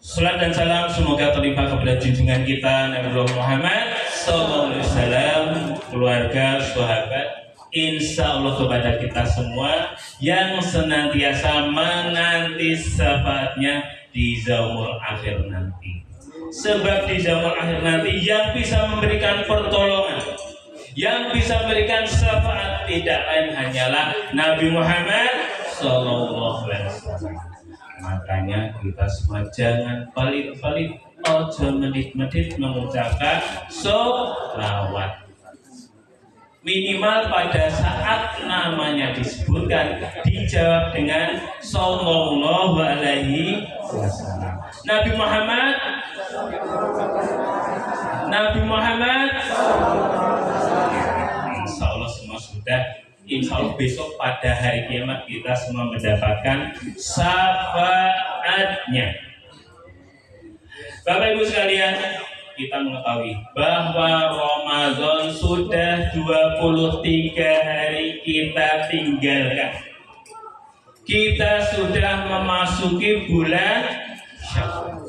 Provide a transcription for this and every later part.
Salam dan salam semoga terlimpah kepada junjungan kita Nabi Muhammad SAW, keluarga, sahabat, insya Allah kepada kita semua yang senantiasa menanti syafaatnya di zaumul akhir nanti. Sebab di zaumul akhir nanti yang bisa memberikan pertolongan, yang bisa memberikan syafaat tidak lain hanyalah Nabi Muhammad SAW. Makanya kita semua jangan pelit-pelit, ojo medit-medit mengucapkan sholawat. Minimal pada saat namanya disebutkan dijawab dengan sallallahu alaihi wasallam. Nabi Muhammad insya Allah semua sudah. Insya Allah besok pada hari kiamat kita semua mendapatkan syafaatnya. Bapak Ibu sekalian, kita mengetahui bahwa Ramadan sudah 23 hari kita tinggalkan. Kita sudah memasuki bulan Syawal.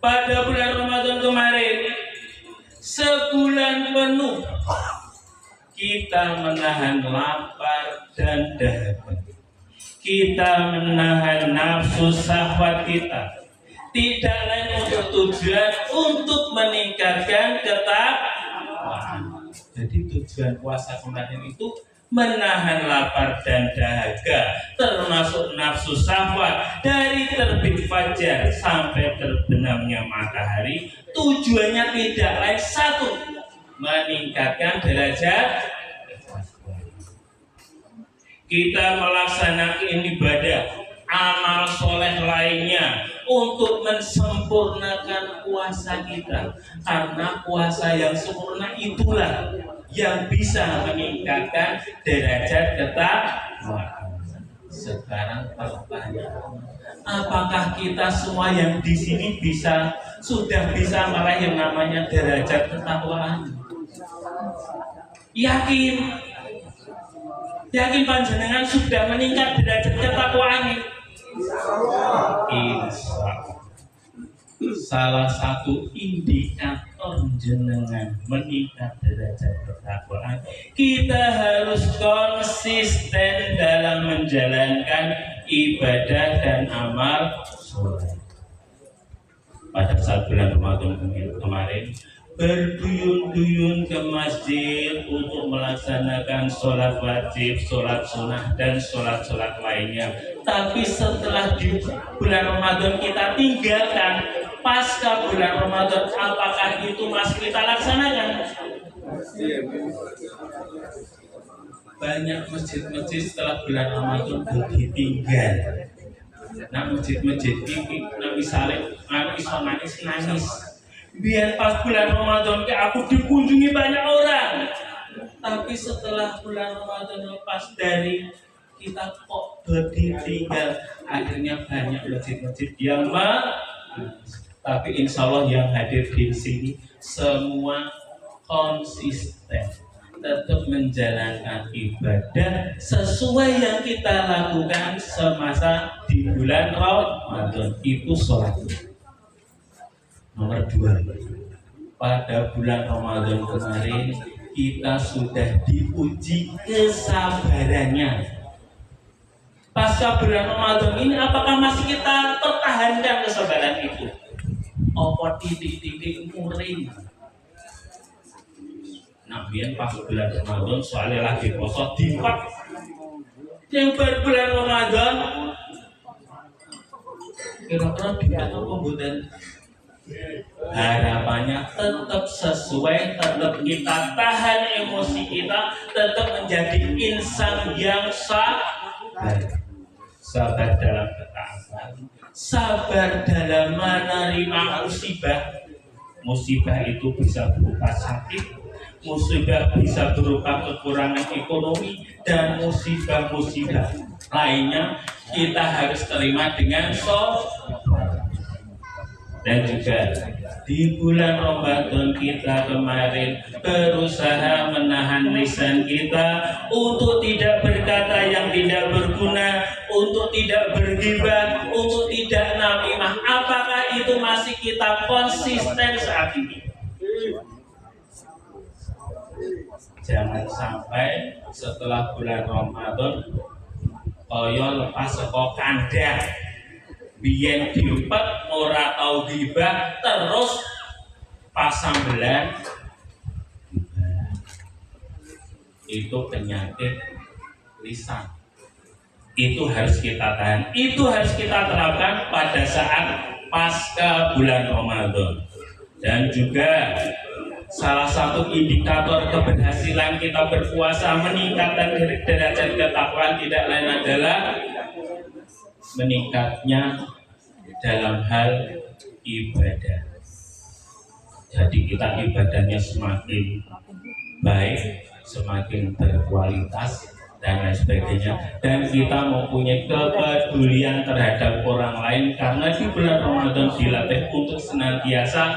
Pada bulan Ramadan kemarin, sebulan penuh kita menahan lapar dan dahaga. Kita menahan nafsu syahwat kita. Tidak lain untuk tujuan untuk meningkatkan ketakwaan. Jadi tujuan puasa kemarin itu menahan lapar dan dahaga, termasuk nafsu syahwat dari terbit fajar sampai terbenamnya matahari. Tujuannya tidak lain satu, meningkatkan derajat. Kita melaksanakan ibadah, amal soleh lainnya untuk mensempurnakan puasa kita, karena puasa yang sempurna itulah yang bisa meningkatkan derajat ketakwaan. Sekarang pertanyaan, apakah kita semua yang di sini sudah bisa meraih yang namanya derajat ketakwaan? Yakin panjenengan sudah meningkat derajat ketakwaan? Insya Allah. Salah satu indikator jenengan meningkat derajat ketakwaan, kita harus konsisten dalam menjalankan ibadah dan amal soleh. Pada saat bulan Ramadan kemarin, berduyun-duyun ke masjid untuk melaksanakan sholat wajib, sholat sunnah, dan sholat-sholat lainnya. Tapi setelah di bulan Ramadan kita tinggalkan, pasca bulan Ramadan, apakah itu masih kita laksanakan? Banyak masjid-masjid setelah bulan Ramadan ditinggal. Nah, masjid-masjid ini misalnya nangis. Biar pas bulan Ramadan aku dikunjungi banyak orang, tapi setelah bulan Ramadan lepas dari kita kok ditinggal. Akhirnya banyak masjid-masjid yang tapi insya Allah yang hadir di sini semua konsisten, tetap menjalankan ibadah sesuai yang kita lakukan semasa di bulan Ramadan, itu sholat. Nomor 2, pada bulan Ramadan kemarin kita sudah diuji kesabarannya. Pasca bulan Ramadan ini apakah masih kita pertahankan kesabaran itu? Apa titik-titik muring? Nah, biar pas bulan Ramadan soalnya lagi poso dimpak. Yang berbulan Ramadan kira-kira dia atau pembuatan harapannya tetap sesuai, tetap kita tahan emosi kita, tetap menjadi insan yang sabar dalam ketaatan, sabar dalam menerima musibah. Musibah itu bisa berupa sakit, musibah bisa berupa kekurangan ekonomi, dan musibah-musibah lainnya kita harus terima dengan sabar. Dan juga di bulan Ramadan kita kemarin berusaha menahan lisan kita untuk tidak berkata yang tidak berguna, untuk tidak bergibah, untuk tidak namimah. Apakah itu masih kita konsisten saat ini. Jangan sampai setelah bulan Ramadan kaya lepas saka kandang, biyen diumpet ora tau gibah, terus pas sambelan itu penyakit lisan. Itu harus kita tahan, itu harus kita terapkan pada saat pasca bulan Ramadan. Dan juga salah satu indikator keberhasilan kita berpuasa meningkatkan derajat ketakwaan tidak lain adalah meningkatnya dalam hal ibadah. Jadi kita ibadahnya semakin baik, semakin berkualitas dan lain sebagainya, dan kita mempunyai kepedulian terhadap orang lain karena di bulan Ramadan dilatih untuk senantiasa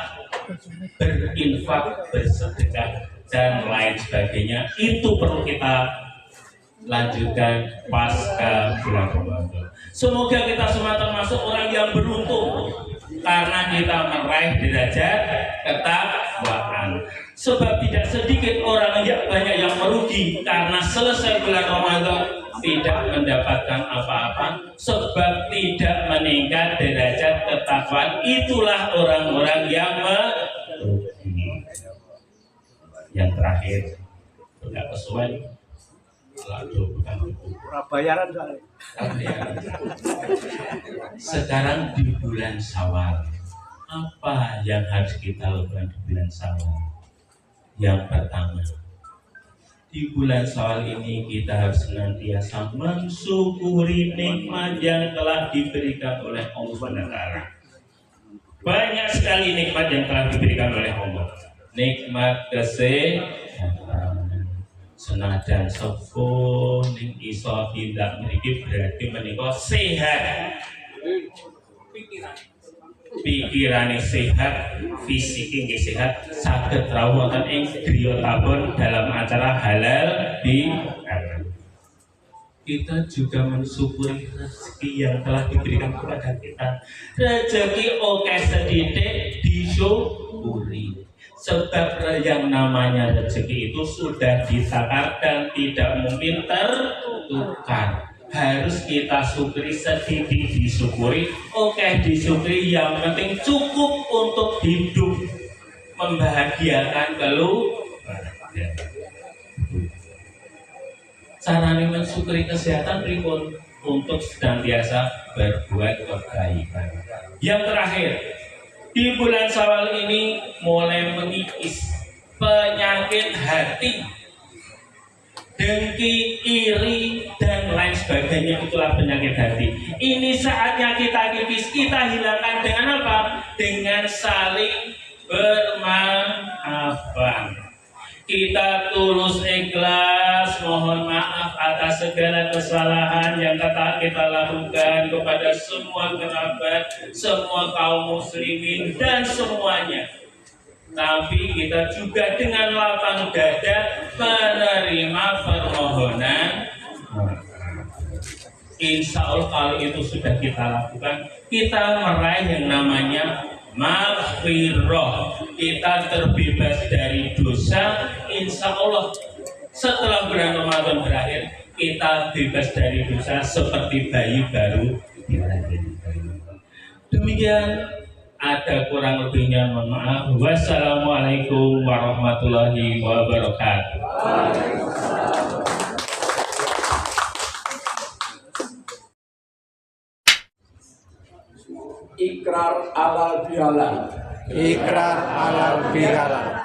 berinfak, bersedekah dan lain sebagainya. Itu perlu kita lanjutkan pasca bulan Ramadan. Semoga kita semua termasuk orang yang beruntung karena kita meraih derajat ketakwaan. Sebab tidak sedikit orang yang banyak yang merugi karena selesai bulan Ramadan tidak mendapatkan apa-apa sebab tidak meningkat derajat ketakwaan. Itulah orang-orang yang merugi. Yang terakhir, tidak kesuwen bayaran. Sekarang di bulan Syawal, apa yang harus kita lakukan di bulan Syawal? Yang pertama, di bulan Syawal ini kita harus senantiasa mensyukuri nikmat yang telah diberikan oleh Allah Taala. Banyak sekali nikmat yang telah diberikan oleh Allah. Nikmat kesehatan, senajan sepuh ning iso tindak mriki berarti menika sehat. Pikirane sehat, fisiknya sehat, saged rawuh wonten ing griya tabun dalam acara halal di kita juga mensyukuri rezeki yang telah diberikan kepada kita. Rezeki oke sedikit disyukuri. Sebab yang namanya rezeki itu sudah ditakar dan tidak mungkin tertukar. Harus kita syukuri, sedikit disyukuri, oke disyukuri, yang penting cukup untuk hidup, membahagiakan keluarga. Caranya mensyukuri kesehatan pripun? Untuk senantiasa berbuat kebaikan. Yang terakhir, di bulan Syawal ini mulai mengikis penyakit hati, dengki, iri, dan lain sebagainya. Itulah penyakit hati. Ini saatnya kita kikis, kita hilangkan dengan apa? Dengan saling bermaafan. Kita tulus ikhlas mohon maaf atas segala kesalahan yang kita lakukan kepada semua kerabat, semua kaum muslimin dan semuanya. Tapi kita juga dengan lapang dada menerima permohonan. Insya Allah kalau itu sudah kita lakukan, kita meraih yang namanya maghfirah. Kita terbebas dari dosa. Insya Allah setelah bulan Ramadan berakhir, kita bebas dari dosa seperti bayi baru dilahirkan. Demikian, ada kurang lebihnya mohon maaf. Wassalamualaikum warahmatullahi wabarakatuh. Ikrar alal bihalal. Ikrar alal bihalal.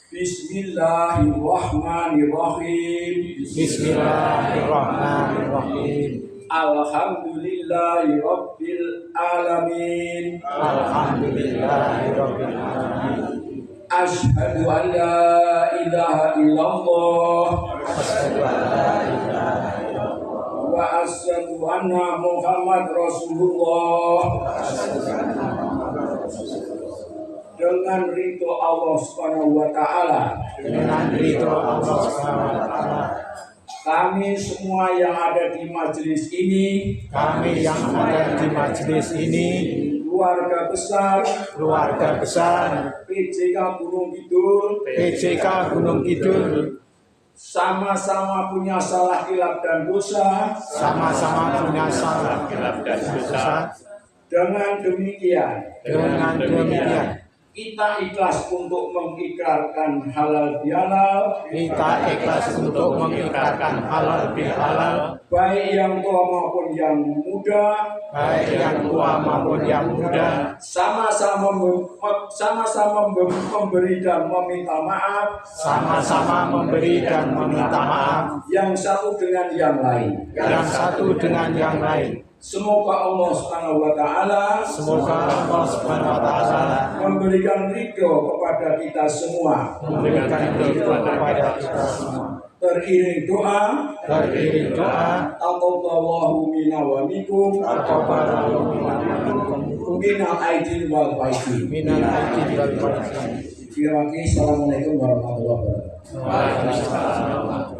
Bismillahirrahmanirrahim. Bismillahirrahmanirrahim. Alhamdulillahi rabbil alamin. Alhamdulillahi rabbil alamin. Asyhadu an la ilaha illallah. Asyhadu an la ilaha illallah. Wa asyhadu anna Muhammad Rasulullah. Dengan ridho Allah Subhanahu wa taala. Dengan ridho Allah Subhanahu wa taala. Kami semua yang ada di majelis ini, kami yang ada di majelis ini keluarga besar PJK Gunung Kidul sama-sama punya salah kilap dan dosa. Dengan demikian kita ikhlas untuk mengikrarkan halal bihalal. Baik yang tua maupun yang muda. Sama-sama memberi dan meminta maaf. Yang satu dengan yang lain. Semoga Allah Subhanahu wa taala memberikan ridho kepada kita semua. Teriring doa. Taqabbalallahu minna wa minkum. Minal aidin wal faizin. Terima kasih. Assalamualaikum warahmatullahi wabarakatuh. Waalaikumsalam.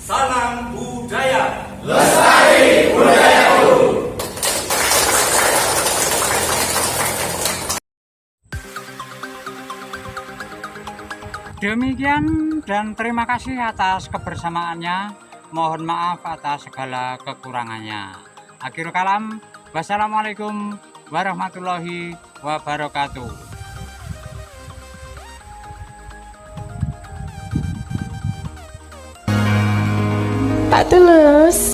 Salam budaya. Lestari budayaku. Demikian dan terima kasih atas kebersamaannya. Mohon maaf atas segala kekurangannya. Akhirul kalam, wassalamualaikum warahmatullahi wabarakatuh. Tak tulus.